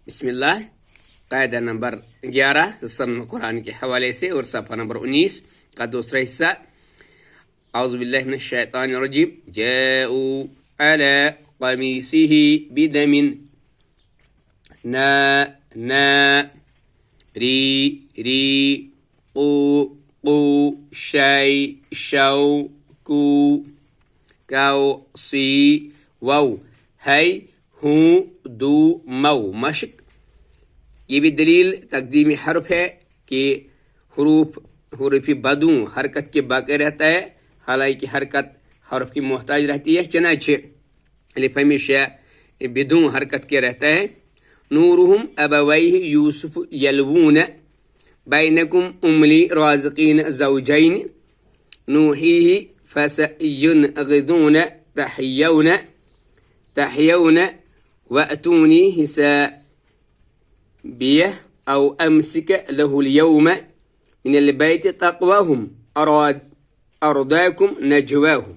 بسم اللہ قاعدہ نمبر 11 حصہ قرآن کے حوالے سے اور صفحہ نمبر 19 کا دوسرا حصہ. اعوذ باللہ من الشیطان الرجیم. جاءوا على قمیصه بدم نا ری قو شو کو سی وو ہے ہوں دو مو مشق. یہ بھی دلیل تقدیمی حرف ہے کہ حروف بدوں حرکت کے باقی رہتا ہے، حالانکہ حرکت حرف کی محتاج رہتی ہے، چنانچہ الف ہمیشہ بدوں حرکت کے رہتا ہے. نورہم ابویہ یوسف یلوون بینکم املی رازقین زوجین نوحیہ فسینغضون تحیون وأتوني حسابيه أو أمسك له اليوم من البيت تقواهم أرداكم نجواهم.